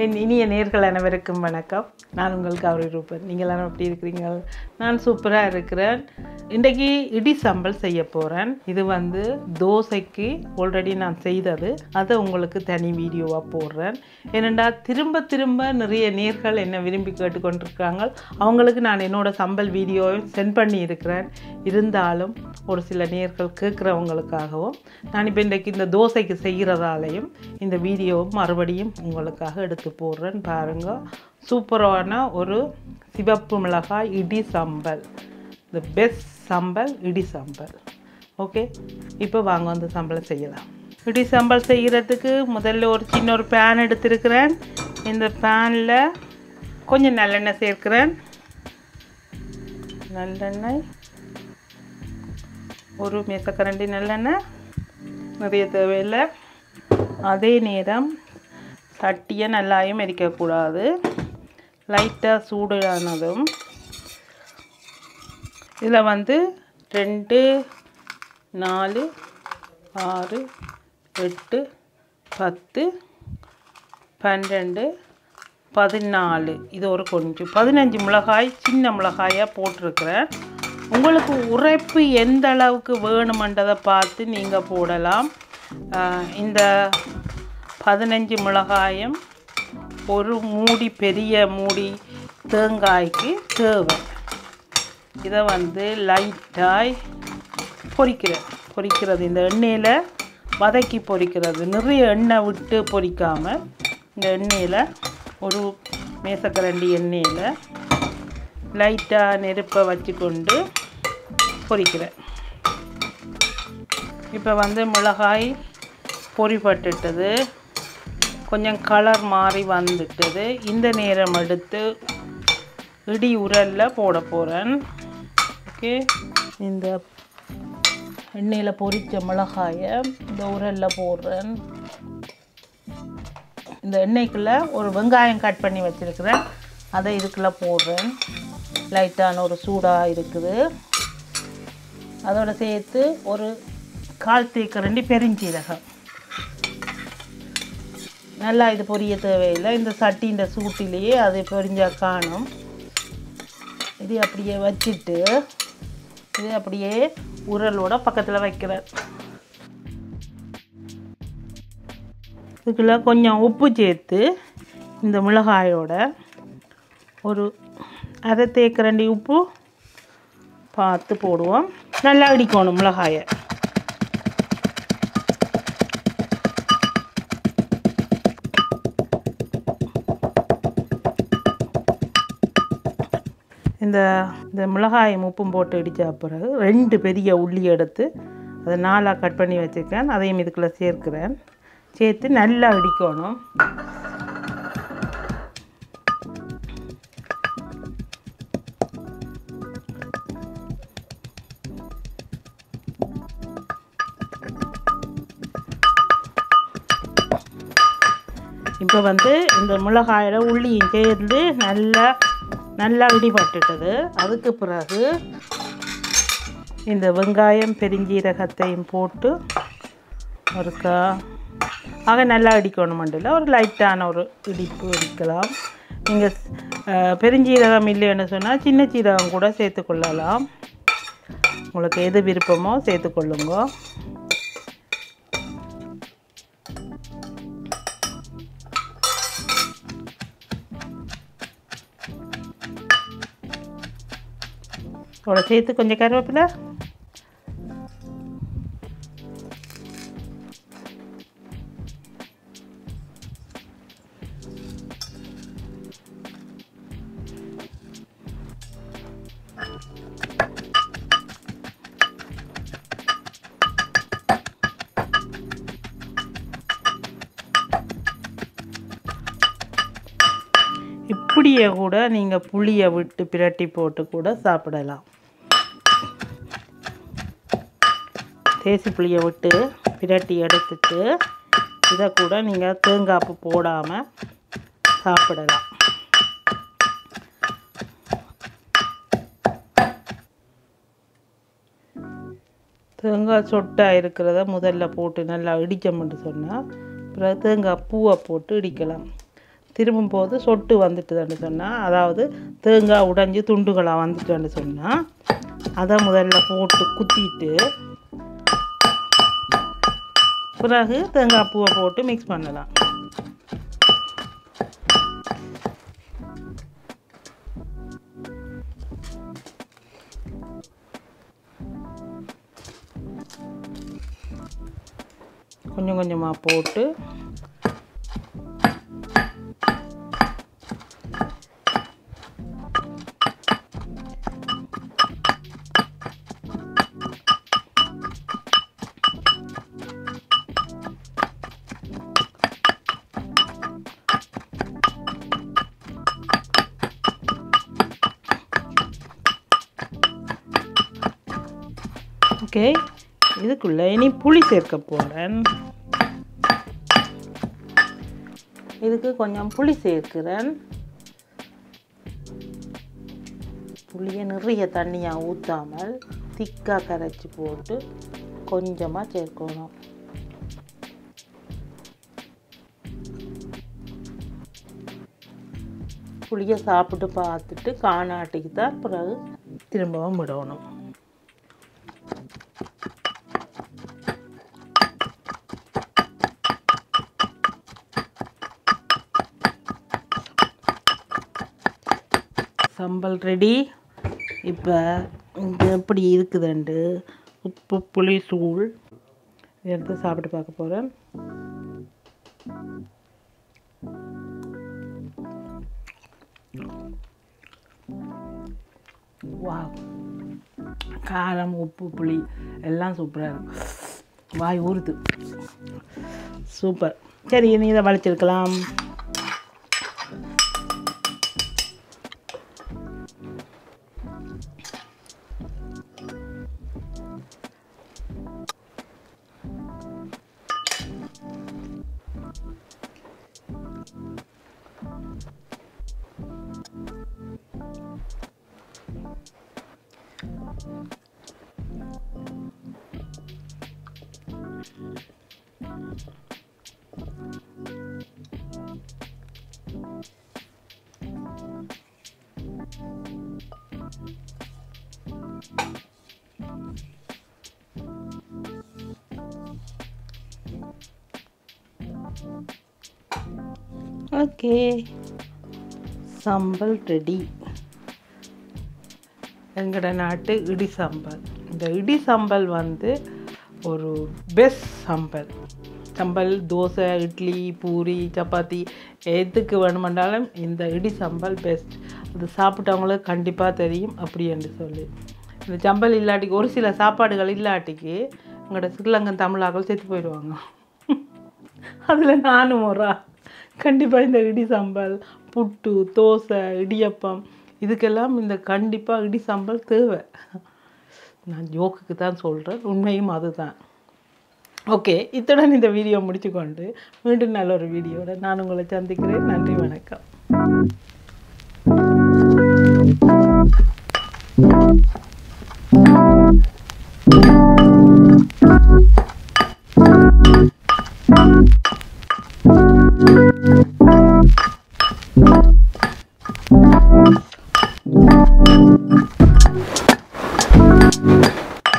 என் இனிய நேர்கள் அனைவருக்கும் வணக்கம். நான் உங்கள் கௌரி ரூபன். நீங்கள் எல்லாரும் எப்படி இருக்கிறீங்க? நான் சூப்பராக இருக்கிறேன். இன்றைக்கி இடி சம்பல் செய்ய போகிறேன். இது தோசைக்கு ஆல்ரெடி நான் செய்தது, அதை உங்களுக்கு தனி வீடியோவாக போடுறேன். ஏனெண்டா திரும்ப திரும்ப நிறைய நேர்கள் என்னை விரும்பி கேட்டுக்கொண்டிருக்காங்க. அவங்களுக்கு நான் என்னோடய சம்பல் வீடியோவை சென்ட் பண்ணி இருக்கிறேன். இருந்தாலும் ஒரு சில நேர்கள் கேட்குறவங்களுக்காகவும் நான் இப்போ இன்றைக்கு இந்த தோசைக்கு செய்கிறதாலையும் இந்த வீடியோவும் மறுபடியும் உங்களுக்காக எடுத்து போடுறேன். பாருங்க, சூப்பரான ஒரு சிவப்பு மிளகாய் இடி சம்பல், தி பெஸ்ட் சம்பல் இடி சம்பல். ஓகே, இப்போ வாங்க சம்பளம் செய்யலாம். இடி சம்பல் செய்கிறதுக்கு முதல்ல ஒரு சின்ன ஒரு பேன் எடுத்துருக்கிறேன். இந்த பேனில் கொஞ்சம் நல்லெண்ணெய் சேர்க்கிறேன். நல்லெண்ணெய் ஒரு மேசக்கரண்டி நல்லெண்ணெய், நிறைய தேவையில்லை. அதே நேரம் சட்டியை நல்லாயும் எரிக்கக்கூடாது. லைட்டாக சூடானதும் இதில் 2, 4, 6, 8, 10, 12, 14, இது ஒரு கொஞ்சம் 15 மிளகாய் சின்ன மிளகாயாக போட்டிருக்கிறேன். உங்களுக்கு உரைப்பு எந்த அளவுக்கு வேணுமென்றதை பார்த்து நீங்கள் போடலாம். இந்த 15 மிளகாயும் ஒரு மூடி, பெரிய மூடி தேங்காய்க்கு தேவை. இதை லைட்டாய் பொரிக்கிறது. இந்த எண்ணெயில் வதக்கி பொரிக்கிறது. நிறைய எண்ணெய் விட்டு பொரிக்காமல் இந்த எண்ணெயில் ஒரு மேசக்கரண்டி எண்ணெயில் லைட்டாக நெருப்பை வச்சு கொண்டு பொரிக்கிறேன். இப்போ மிளகாய் பொரிப்பட்டுட்டது, கொஞ்சம் கலர் மாறி வந்துட்டது. இந்த நேரம் எடுத்து இடி உரலில் போட போகிறேன். ஓகே, இந்த எண்ணெயில் பொரித்த மிளகாயை இந்த உரலில் போடுறேன். இந்த எண்ணெய்க்குள்ளே ஒரு வெங்காயம் கட் பண்ணி வச்சுருக்கிறேன், அதை இதுக்குள்ளே போடுறேன். லைட்டான ஒரு சூடாக இருக்குது. அதோடு சேர்த்து ஒரு 1/4 தேக்கரண்டி பெருஞ்சீரகம். நல்லா இது பொரிய தேவையில்லை. இந்த சட்டின்ற சூட்டிலேயே அது பொரிஞ்சால் காணும். இது அப்படியே வச்சுட்டு இது அப்படியே உரலோட பக்கத்தில் வைக்கிறேன். இதுக்குள்ள கொஞ்சம் உப்பு சேர்த்து இந்த மிளகாயோட ஒரு 1/2 தேக்கரண்டி உப்பு பார்த்து போடுவோம். நல்லா இடிக்கணும் மிளகாயை. இந்த மிளகாயும் உப்பும் போட்டு இடித்த பிறகு 2 பெரிய உள்ளி எடுத்து அதை 4ஆக கட் பண்ணி வச்சுருக்கேன். அதையும் இதுக்குள்ளே சேர்க்கிறேன். சேர்த்து நல்லா இடிக்கணும். இப்போ இந்த மிளகாயோட உள்ளியும் சேர்ந்து நல்லா இடிபட்டுட்டது. அதுக்கு பிறகு இந்த வெங்காயம் பெருஞ்சீரகத்தையும் போட்டு நல்லா இடிக்கணும். மண்டில் ஒரு லைட்டான ஒரு இடிப்பு இடிக்கலாம். நீங்கள் பெருஞ்சீரகம் இல்லைன்னு சொன்னால் சின்ன சீரகம் கூட சேர்த்துக்கொள்ளலாம். உங்களுக்கு எது விருப்பமோ சேர்த்துக்கொள்ளுங்க. அதோட சேர்த்து கொஞ்சம் கருவேப்பிலை, இப்படியே கூட நீங்கள் புளியை விட்டு பிரட்டி போட்டு கூட சாப்பிடலாம். தேசி புளியை விட்டு பிரட்டி எடுத்துட்டு இதை கூட நீங்கள் தேங்காய்ப்பு போடாமல் சாப்பிடலாம். தேங்காய் சொட்டாக இருக்கிறத முதல்ல போட்டு நல்லா இடிச்சோம்னு சொன்னால் அப்புறம் தேங்காய் பூவை போட்டு இடிக்கலாம். திரும்பும் போது சொட்டு வந்துட்டுதுன்னு சொன்னால், அதாவது தேங்காய் உடைஞ்சி துண்டுகளாக வந்துட்டுன்னு சொன்னால் அதை முதல்ல போட்டு குத்திட்டு பிறகு தேங்காய் பூவை போட்டு மிக்ஸ் பண்ணலாம். கொஞ்சம் கொஞ்சமாக போட்டு ஓகே. இதுக்குள்ளே இனி புளி சேர்க்க போகிறேன். இதுக்கு கொஞ்சம் புளி சேர்க்கிறேன். புளியை நிறைய தண்ணியாக ஊற்றாமல் திக்காக கரைச்சி போட்டு கொஞ்சமாக சேர்க்கணும். புளியை சாப்பிட்டு பார்த்துட்டு காணாட்டிக்கு தான் பிறகு திரும்பவும் விடணும். சம்பல் ரெடி. இப்போ இது எப்படி இருக்குதுண்டு உப்பு புளி தூள் எடுத்து சாப்பிட்டு பார்க்க போகிறேன். வா, காரம் உப்பு புளி எல்லாம் சூப்பராக இருக்கும். வாய் ஊறுது. சூப்பர். சரி, நீ இதை வளைச்சிருக்கலாம். ஓகே, சம்பல் ரெடி. எங்களோட நாட்டு இடி சம்பல். இந்த இடி சம்பல் வந்து ஒரு பெஸ்ட் சம்பல். சம்பல் தோசை, இட்லி, பூரி, சப்பாத்தி எதுக்கு வேணுமென்றாலும் இந்த இடி சம்பல் பெஸ்ட். அது சாப்பிட்டவங்களுக்கு கண்டிப்பாக தெரியும் அப்படி என்று சொல்லி. இந்த சம்பல் இல்லாட்டிக்கு ஒரு சில சாப்பாடுகள் இல்லாட்டிக்கு எங்களோட ஸ்ரீலங்கன் தமிழாக்கள் செத்து போயிடுவாங்க. அதில் நானும் ஒரு கண்டிப்பாக இந்த இடி சம்பல், புட்டு, தோசை, இடியப்பம் இதுக்கெல்லாம் இந்த கண்டிப்பாக இடி சம்பல் தேவை. நான் ஜோக்குக்கு தான் சொல்கிறேன், உண்மையும் அதுதான். ஓகே, இத்துடன் இந்த வீடியோ முடிச்சுக்கொண்டு மீண்டும் நல்ல ஒரு வீடியோட நான் உங்களை சந்திக்கிறேன். நன்றி, வணக்கம்.